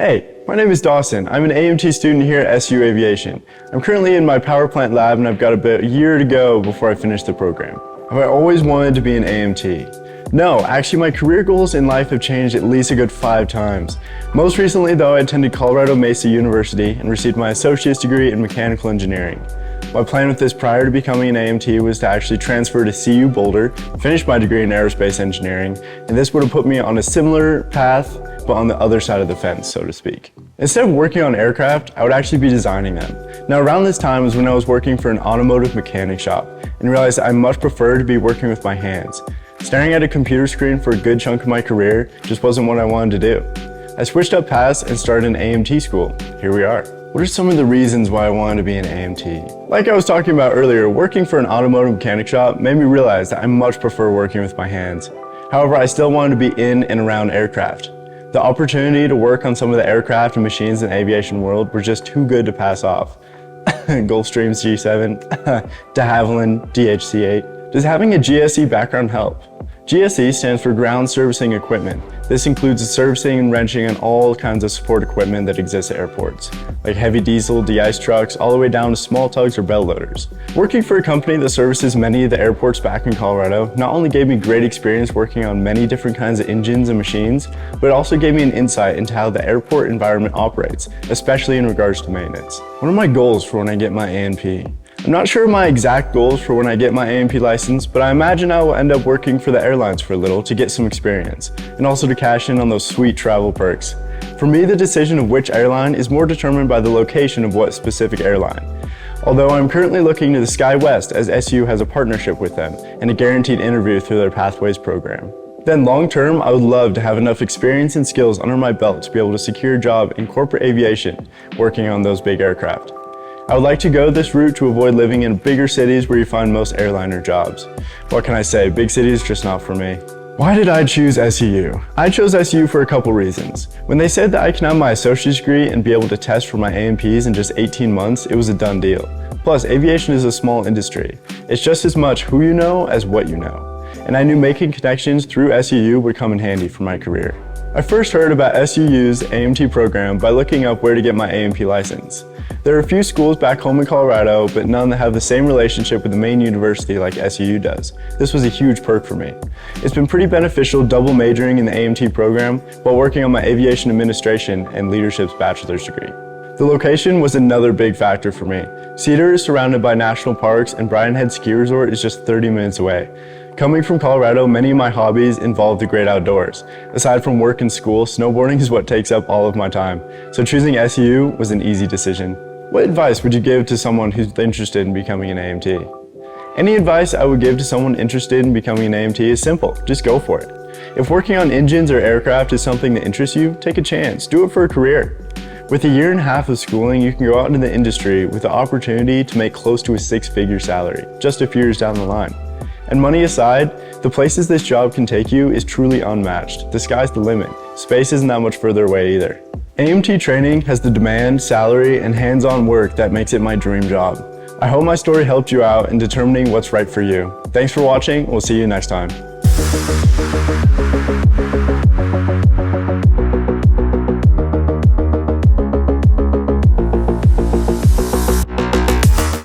Hey, my name is Dawson. I'm an AMT student here at SU Aviation. I'm currently in my power plant lab and I've got about a year to go before I finish the program. Have I always wanted to be an AMT? No, actually my career goals in life have changed at least a good 5 times. Most recently though, I attended Colorado Mesa University and received my associate's degree in mechanical engineering. My plan with this prior to becoming an AMT was to actually transfer to CU Boulder, finish my degree in aerospace engineering, and this would have put me on a similar path, but on the other side of the fence, so to speak. Instead of working on aircraft, I would actually be designing them. Now around this time was when I was working for an automotive mechanic shop and realized I much prefer to be working with my hands. Staring at a computer screen for a good chunk of my career just wasn't what I wanted to do. I switched up paths and started an AMT school. Here we are. What are some of the reasons why I wanted to be an AMT? Like I was talking about earlier, working for an automotive mechanic shop made me realize that I much prefer working with my hands. However, I still wanted to be in and around aircraft. The opportunity to work on some of the aircraft and machines in the aviation world were just too good to pass off. Gulfstream's G7, de Havilland DHC-8. Does having a GSE background help? GSE stands for Ground Servicing Equipment. This includes the servicing and wrenching on all kinds of support equipment that exists at airports, like heavy diesel, de-ice trucks, all the way down to small tugs or bell loaders. Working for a company that services many of the airports back in Colorado not only gave me great experience working on many different kinds of engines and machines, but it also gave me an insight into how the airport environment operates, especially in regards to maintenance. What are my goals for when I get my A&P? I'm not sure of my exact goals for when I get my A&P license, but I imagine I will end up working for the airlines for a little to get some experience, and also to cash in on those sweet travel perks. For me, the decision of which airline is more determined by the location of what specific airline. Although I'm currently looking to the SkyWest as SU has a partnership with them and a guaranteed interview through their Pathways program. Then long term, I would love to have enough experience and skills under my belt to be able to secure a job in corporate aviation working on those big aircraft. I would like to go this route to avoid living in bigger cities where you find most airliner jobs. What can I say, big cities just not for me. Why did I choose SU? I chose SU for a couple reasons. When they said that I can have my associate's degree and be able to test for my A&Ps in just 18 months, it was a done deal. Plus, aviation is a small industry. It's just as much who you know as what you know. And I knew making connections through SU would come in handy for my career. I first heard about SU's AMT program by looking up where to get my A&P license. There are a few schools back home in Colorado, but none that have the same relationship with the main university like SUU does. This was a huge perk for me. It's been pretty beneficial double majoring in the AMT program while working on my aviation administration and leadership's bachelor's degree. The location was another big factor for me. Cedar is surrounded by national parks and Brian Head Ski Resort is just 30 minutes away. Coming from Colorado, many of my hobbies involve the great outdoors. Aside from work and school, snowboarding is what takes up all of my time. So choosing SU was an easy decision. What advice would you give to someone who's interested in becoming an AMT? Any advice I would give to someone interested in becoming an AMT is simple, just go for it. If working on engines or aircraft is something that interests you, take a chance, do it for a career. With a year and a half of schooling, you can go out into the industry with the opportunity to make close to a 6-figure salary, just a few years down the line. And money aside, the places this job can take you is truly unmatched. The sky's the limit. Space isn't that much further away either. AMT training has the demand, salary, and hands-on work that makes it my dream job. I hope my story helped you out in determining what's right for you. Thanks for watching, we'll see you next time.